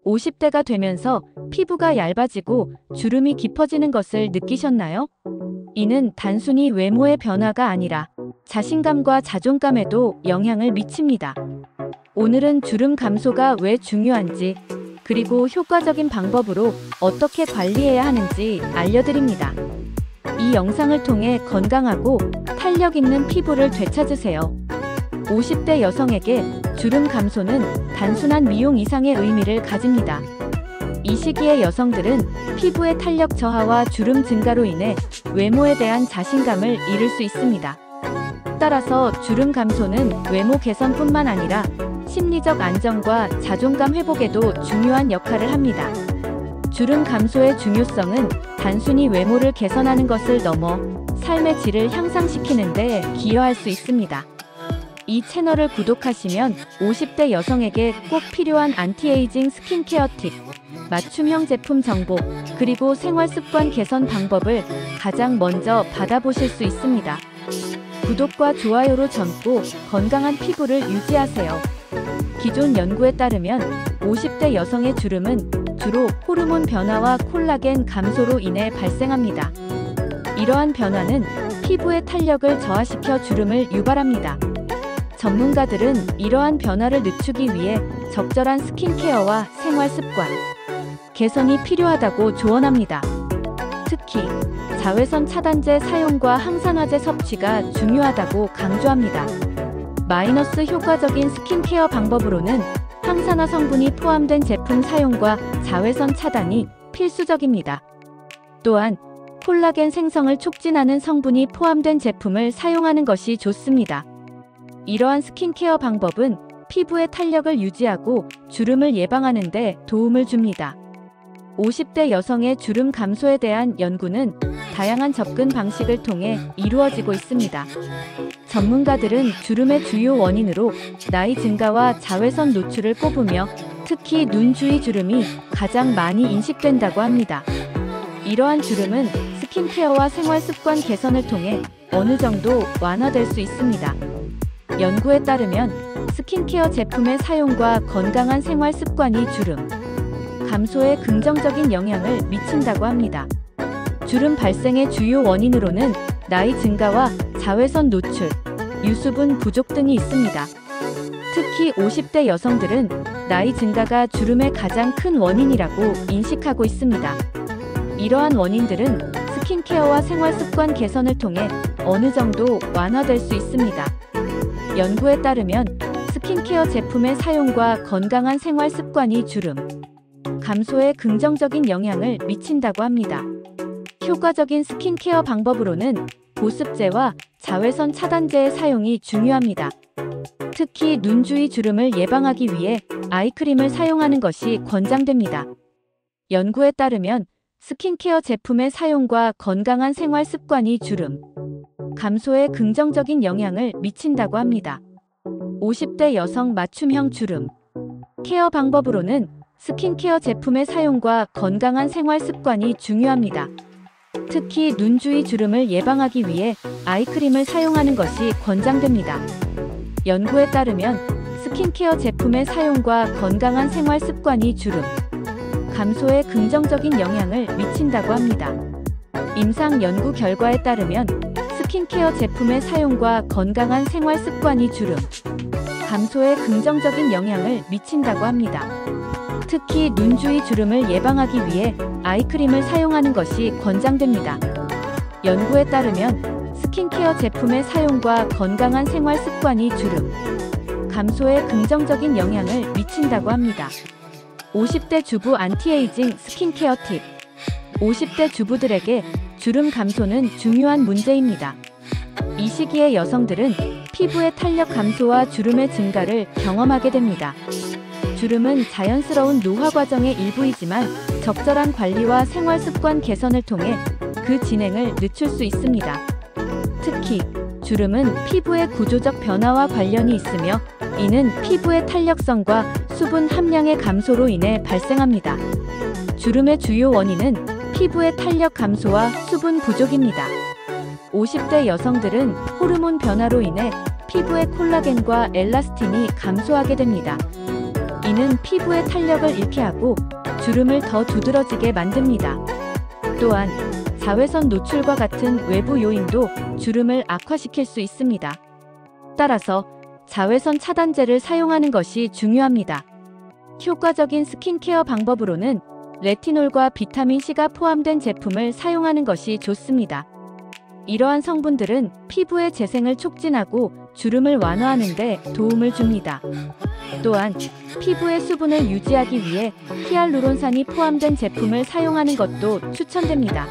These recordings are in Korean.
50대가 되면서 피부가 얇아지고 주름이 깊어지는 것을 느끼셨나요? 이는 단순히 외모의 변화가 아니라 자신감과 자존감에도 영향을 미칩니다. 오늘은 주름 감소가 왜 중요한지, 그리고 효과적인 방법으로 어떻게 관리해야 하는지 알려드립니다. 이 영상을 통해 건강하고 탄력 있는 피부를 되찾으세요. 50대 여성에게 주름 감소는 단순한 미용 이상의 의미를 가집니다. 이 시기의 여성들은 피부의 탄력 저하와 주름 증가로 인해 외모에 대한 자신감을 잃을 수 있습니다. 따라서 주름 감소는 외모 개선뿐만 아니라 심리적 안정과 자존감 회복에도 중요한 역할을 합니다. 주름 감소의 중요성은 단순히 외모를 개선하는 것을 넘어 삶의 질을 향상시키는 데 기여할 수 있습니다. 이 채널을 구독하시면 50대 여성에게 꼭 필요한 안티에이징 스킨케어 팁, 맞춤형 제품 정보, 그리고 생활습관 개선 방법을 가장 먼저 받아보실 수 있습니다. 구독과 좋아요로 젊고 건강한 피부를 유지하세요. 기존 연구에 따르면 50대 여성의 주름은 주로 호르몬 변화와 콜라겐 감소로 인해 발생합니다. 이러한 변화는 피부의 탄력을 저하시켜 주름을 유발합니다. 전문가들은 이러한 변화를 늦추기 위해 적절한 스킨케어와 생활습관 개선이 필요하다고 조언합니다. 특히 자외선 차단제 사용과 항산화제 섭취가 중요하다고 강조합니다. 마이너스 효과적인 스킨케어 방법으로는 항산화 성분이 포함된 제품 사용과 자외선 차단이 필수적입니다. 또한 콜라겐 생성을 촉진하는 성분이 포함된 제품을 사용하는 것이 좋습니다. 이러한 스킨케어 방법은 피부의 탄력을 유지하고 주름을 예방하는 데 도움을 줍니다. 50대 여성의 주름 감소에 대한 연구는 다양한 접근 방식을 통해 이루어지고 있습니다. 전문가들은 주름의 주요 원인으로 나이 증가와 자외선 노출을 꼽으며 특히 눈 주위 주름이 가장 많이 인식된다고 합니다. 이러한 주름은 스킨케어와 생활습관 개선을 통해 어느 정도 완화될 수 있습니다. 연구에 따르면 스킨케어 제품의 사용과 건강한 생활 습관이 주름 감소에 긍정적인 영향을 미친다고 합니다. 주름 발생의 주요 원인으로는 나이 증가와 자외선 노출, 유수분 부족 등이 있습니다. 특히 50대 여성들은 나이 증가가 주름의 가장 큰 원인이라고 인식하고 있습니다. 이러한 원인들은 스킨케어와 생활습관 개선을 통해 어느 정도 완화될 수 있습니다. 연구에 따르면 스킨케어 제품의 사용과 건강한 생활 습관이 주름 감소에 긍정적인 영향을 미친다고 합니다. 효과적인 스킨케어 방법으로는 보습제와 자외선 차단제의 사용이 중요합니다. 특히 눈 주위 주름을 예방하기 위해 아이크림을 사용하는 것이 권장됩니다. 연구에 따르면 스킨케어 제품의 사용과 건강한 생활 습관이 주름 감소에 긍정적인 영향을 미친다고 합니다. 50대 여성 맞춤형 주름 케어 방법으로는 스킨케어 제품의 사용과 건강한 생활 습관이 중요합니다. 특히 눈 주위 주름을 예방하기 위해 아이크림을 사용하는 것이 권장됩니다. 연구에 따르면 스킨케어 제품의 사용과 건강한 생활 습관이 주름 감소에 긍정적인 영향을 미친다고 합니다. 임상 연구 결과에 따르면 스킨케어 제품의 사용과 건강한 생활 습관이 주름 감소에 긍정적인 영향을 미친다고 합니다. 특히 눈 주위 주름을 예방하기 위해 아이크림을 사용하는 것이 권장됩니다. 연구에 따르면 스킨케어 제품의 사용과 건강한 생활 습관이 주름 감소에 긍정적인 영향을 미친다고 합니다. 50대 주부 안티에이징 스킨케어 팁 50대 주부들에게 주름 감소는 중요한 문제입니다. 이 시기의 여성들은 피부의 탄력 감소와 주름의 증가를 경험하게 됩니다. 주름은 자연스러운 노화 과정의 일부이지만 적절한 관리와 생활 습관 개선을 통해 그 진행을 늦출 수 있습니다. 특히 주름은 피부의 구조적 변화와 관련이 있으며 이는 피부의 탄력성과 수분 함량의 감소로 인해 발생합니다. 주름의 주요 원인은 피부의 탄력 감소와 수분 부족입니다. 50대 여성들은 호르몬 변화로 인해 피부의 콜라겐과 엘라스틴이 감소하게 됩니다. 이는 피부의 탄력을 잃게 하고 주름을 더 두드러지게 만듭니다. 또한 자외선 노출과 같은 외부 요인도 주름을 악화시킬 수 있습니다. 따라서 자외선 차단제를 사용하는 것이 중요합니다. 효과적인 스킨케어 방법으로는 레티놀과 비타민C가 포함된 제품을 사용하는 것이 좋습니다. 이러한 성분들은 피부의 재생을 촉진하고 주름을 완화하는 데 도움을 줍니다. 또한 피부의 수분을 유지하기 위해 히알루론산이 포함된 제품을 사용하는 것도 추천됩니다.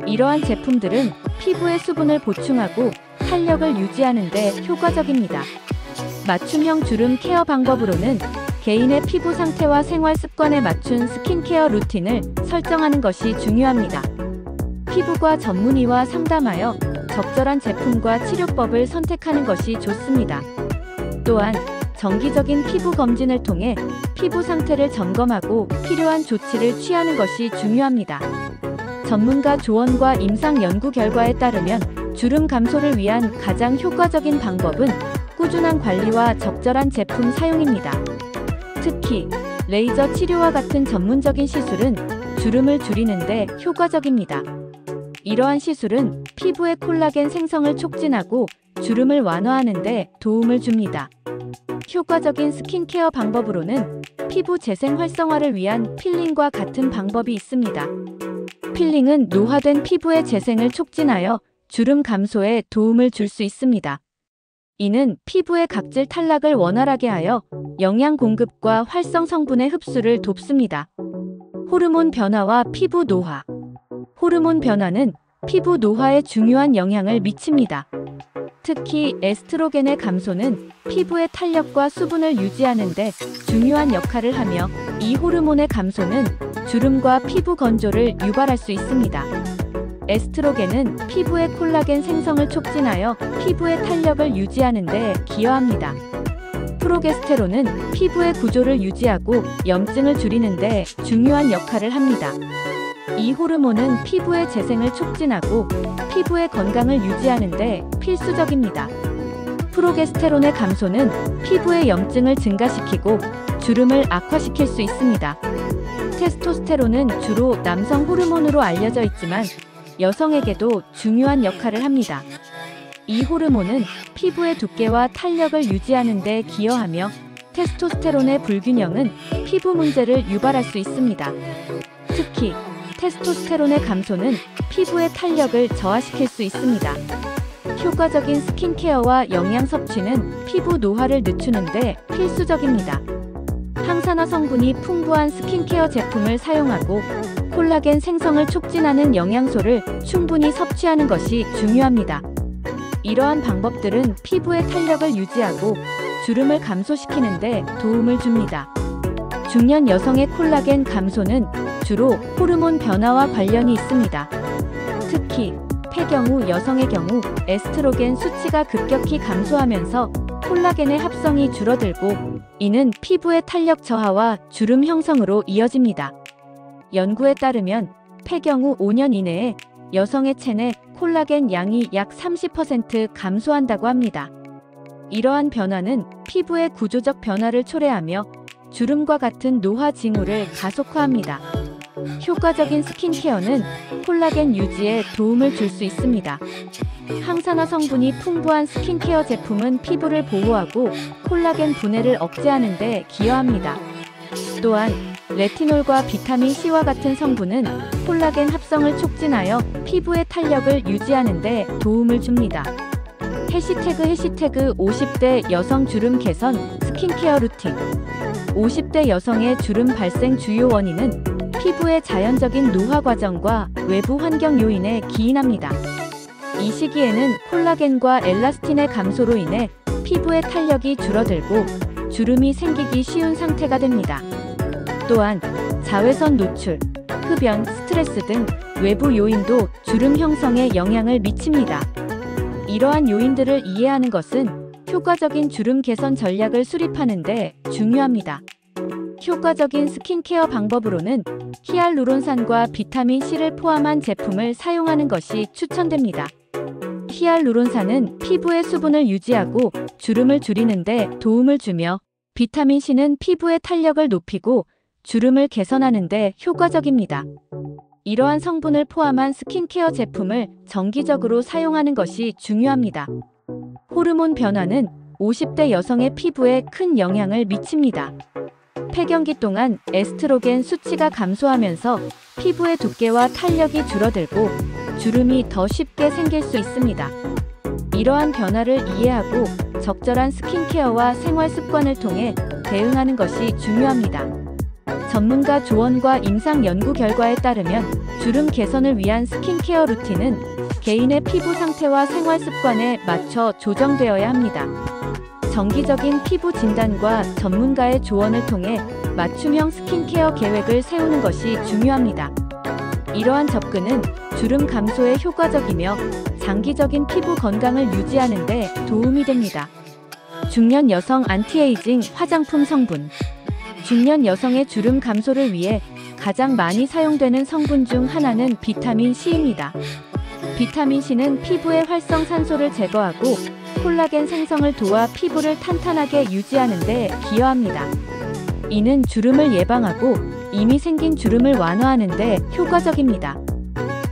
이러한 제품들은 피부의 수분을 보충하고 탄력을 유지하는 데 효과적입니다. 맞춤형 주름 케어 방법으로는 개인의 피부 상태와 생활 습관에 맞춘 스킨케어 루틴을 설정하는 것이 중요합니다. 피부과 전문의와 상담하여 적절한 제품과 치료법을 선택하는 것이 좋습니다. 또한 정기적인 피부 검진을 통해 피부 상태를 점검하고 필요한 조치를 취하는 것이 중요합니다. 전문가 조언과 임상 연구 결과에 따르면 주름 감소를 위한 가장 효과적인 방법은 꾸준한 관리와 적절한 제품 사용입니다. 특히 레이저 치료와 같은 전문적인 시술은 주름을 줄이는 데 효과적입니다. 이러한 시술은 피부의 콜라겐 생성을 촉진하고 주름을 완화하는 데 도움을 줍니다. 효과적인 스킨케어 방법으로는 피부 재생 활성화를 위한 필링과 같은 방법이 있습니다. 필링은 노화된 피부의 재생을 촉진하여 주름 감소에 도움을 줄 수 있습니다. 이는 피부의 각질 탈락을 원활하게 하여 영양 공급과 활성 성분의 흡수를 돕습니다. 호르몬 변화와 피부 노화. 호르몬 변화는 피부 노화에 중요한 영향을 미칩니다. 특히 에스트로겐의 감소는 피부의 탄력과 수분을 유지하는 데 중요한 역할을 하며 이 호르몬의 감소는 주름과 피부 건조를 유발할 수 있습니다. 에스트로겐은 피부의 콜라겐 생성을 촉진하여 피부의 탄력을 유지하는 데 기여합니다. 프로게스테론은 피부의 구조를 유지하고 염증을 줄이는 데 중요한 역할을 합니다. 이 호르몬은 피부의 재생을 촉진하고 피부의 건강을 유지하는 데 필수적입니다. 프로게스테론의 감소는 피부의 염증을 증가시키고 주름을 악화시킬 수 있습니다. 테스토스테론은 주로 남성 호르몬으로 알려져 있지만 여성에게도 중요한 역할을 합니다. 이 호르몬은 피부의 두께와 탄력을 유지하는 데 기여하며 테스토스테론의 불균형은 피부 문제를 유발할 수 있습니다. 특히 테스토스테론의 감소는 피부의 탄력을 저하시킬 수 있습니다. 효과적인 스킨케어와 영양 섭취는 피부 노화를 늦추는 데 필수적입니다. 항산화 성분이 풍부한 스킨케어 제품을 사용하고 콜라겐 생성을 촉진하는 영양소를 충분히 섭취하는 것이 중요합니다. 이러한 방법들은 피부의 탄력을 유지하고 주름을 감소시키는 데 도움을 줍니다. 중년 여성의 콜라겐 감소는 주로 호르몬 변화와 관련이 있습니다. 특히 폐경후 여성의 경우 에스트로겐 수치가 급격히 감소하면서 콜라겐의 합성이 줄어들고 이는 피부의 탄력 저하와 주름 형성으로 이어집니다. 연구에 따르면 폐경 후 5년 이내에 여성의 체내 콜라겐 양이 약 30% 감소한다고 합니다. 이러한 변화는 피부의 구조적 변화를 초래하며 주름과 같은 노화 징후를 가속화합니다. 효과적인 스킨케어는 콜라겐 유지에 도움을 줄 수 있습니다. 항산화 성분이 풍부한 스킨케어 제품은 피부를 보호하고 콜라겐 분해를 억제하는 데 기여합니다. 또한 레티놀과 비타민C와 같은 성분은 콜라겐 합성을 촉진하여 피부의 탄력을 유지하는 데 도움을 줍니다. 해시태그 50대 여성 주름 개선 스킨케어 루틴. 50대 여성의 주름 발생 주요 원인은 피부의 자연적인 노화 과정과 외부 환경 요인에 기인합니다. 이 시기에는 콜라겐과 엘라스틴의 감소로 인해 피부의 탄력이 줄어들고 주름이 생기기 쉬운 상태가 됩니다. 또한 자외선 노출, 흡연, 스트레스 등 외부 요인도 주름 형성에 영향을 미칩니다. 이러한 요인들을 이해하는 것은 효과적인 주름 개선 전략을 수립하는 데 중요합니다. 효과적인 스킨케어 방법으로는 히알루론산과 비타민C를 포함한 제품을 사용하는 것이 추천됩니다. 히알루론산은 피부의 수분을 유지하고 주름을 줄이는 데 도움을 주며 비타민 C는 피부의 탄력을 높이고 주름을 개선하는 데 효과적입니다. 이러한 성분을 포함한 스킨케어 제품을 정기적으로 사용하는 것이 중요합니다. 호르몬 변화는 50대 여성의 피부에 큰 영향을 미칩니다. 폐경기 동안 에스트로겐 수치가 감소하면서 피부의 두께와 탄력이 줄어들고 주름이 더 쉽게 생길 수 있습니다. 이러한 변화를 이해하고 적절한 스킨케어와 생활 습관을 통해 대응하는 것이 중요합니다. 전문가 조언과 임상 연구 결과에 따르면 주름 개선을 위한 스킨케어 루틴은 개인의 피부 상태와 생활 습관에 맞춰 조정되어야 합니다. 정기적인 피부 진단과 전문가의 조언을 통해 맞춤형 스킨케어 계획을 세우는 것이 중요합니다. 이러한 접근은 주름 감소에 효과적이며 장기적인 피부 건강을 유지하는 데 도움이 됩니다. 중년 여성 안티에이징 화장품 성분. 중년 여성의 주름 감소를 위해 가장 많이 사용되는 성분 중 하나는 비타민 C입니다. 비타민 C는 피부의 활성산소를 제거하고 콜라겐 생성을 도와 피부를 탄탄하게 유지하는 데 기여합니다. 이는 주름을 예방하고 이미 생긴 주름을 완화하는 데 효과적입니다.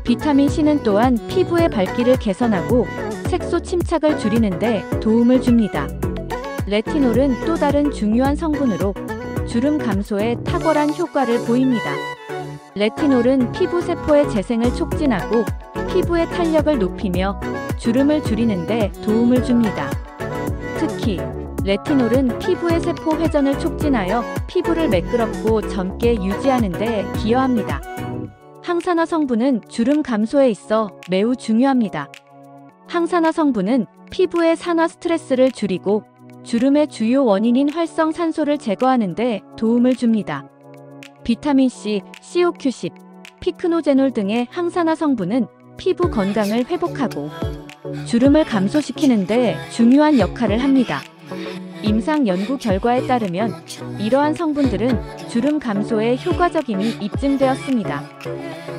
비타민 C는 또한 피부의 밝기를 개선하고 색소 침착을 줄이는 데 도움을 줍니다. 레티놀은 또 다른 중요한 성분으로 주름 감소에 탁월한 효과를 보입니다. 레티놀은 피부 세포의 재생을 촉진하고 피부의 탄력을 높이며 주름을 줄이는 데 도움을 줍니다. 특히 레티놀은 피부의 세포 회전을 촉진하여 피부를 매끄럽고 젊게 유지하는 데 기여합니다. 항산화 성분은 주름 감소에 있어 매우 중요합니다. 항산화 성분은 피부의 산화 스트레스를 줄이고 주름의 주요 원인인 활성산소를 제거하는 데 도움을 줍니다. 비타민 C, CoQ10, 피크노제놀 등의 항산화 성분은 피부 건강을 회복하고 주름을 감소시키는 데 중요한 역할을 합니다. 임상 연구 결과에 따르면 이러한 성분들은 주름 감소에 효과적임이 입증되었습니다.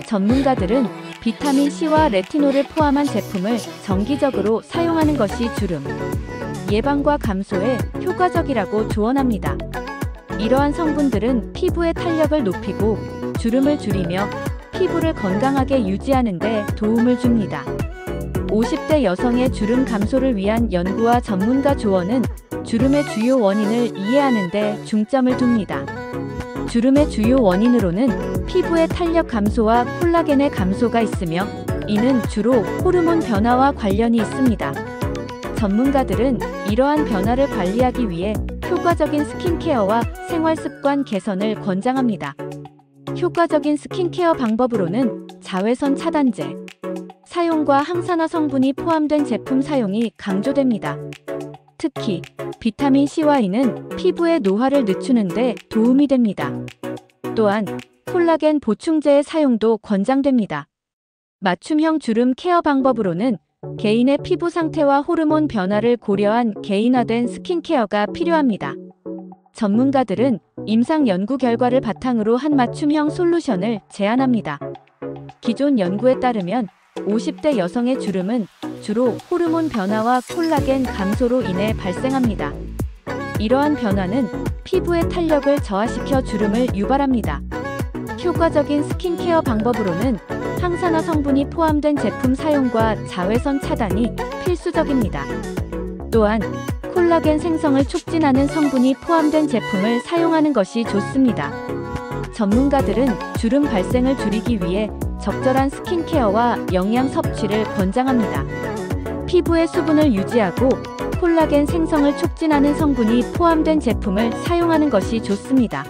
전문가들은 비타민 C와 레티놀을 포함한 제품을 정기적으로 사용하는 것이 주름 예방과 감소에 효과적이라고 조언합니다. 이러한 성분들은 피부의 탄력을 높이고 주름을 줄이며 피부를 건강하게 유지하는 데 도움을 줍니다. 50대 여성의 주름 감소를 위한 연구와 전문가 조언은 주름의 주요 원인을 이해하는 데 중점을 둡니다. 주름의 주요 원인으로는 피부의 탄력 감소와 콜라겐의 감소가 있으며 이는 주로 호르몬 변화와 관련이 있습니다. 전문가들은 이러한 변화를 관리하기 위해 효과적인 스킨케어와 생활습관 개선을 권장합니다. 효과적인 스킨케어 방법으로는 자외선 차단제, 사용과 항산화 성분이 포함된 제품 사용이 강조됩니다. 특히 비타민 C와 E는 피부의 노화를 늦추는 데 도움이 됩니다. 또한 콜라겐 보충제의 사용도 권장됩니다. 맞춤형 주름 케어 방법으로는 개인의 피부 상태와 호르몬 변화를 고려한 개인화된 스킨케어가 필요합니다. 전문가들은 임상 연구 결과를 바탕으로 한 맞춤형 솔루션을 제안합니다. 기존 연구에 따르면 50대 여성의 주름은 주로 호르몬 변화와 콜라겐 감소로 인해 발생합니다. 이러한 변화는 피부의 탄력을 저하시켜 주름을 유발합니다. 효과적인 스킨케어 방법으로는 항산화 성분이 포함된 제품 사용과 자외선 차단이 필수적입니다. 또한 콜라겐 생성을 촉진하는 성분이 포함된 제품을 사용하는 것이 좋습니다. 전문가들은 주름 발생을 줄이기 위해 적절한 스킨케어와 영양 섭취를 권장합니다. 피부의 수분을 유지하고 콜라겐 생성을 촉진하는 성분이 포함된 제품을 사용하는 것이 좋습니다.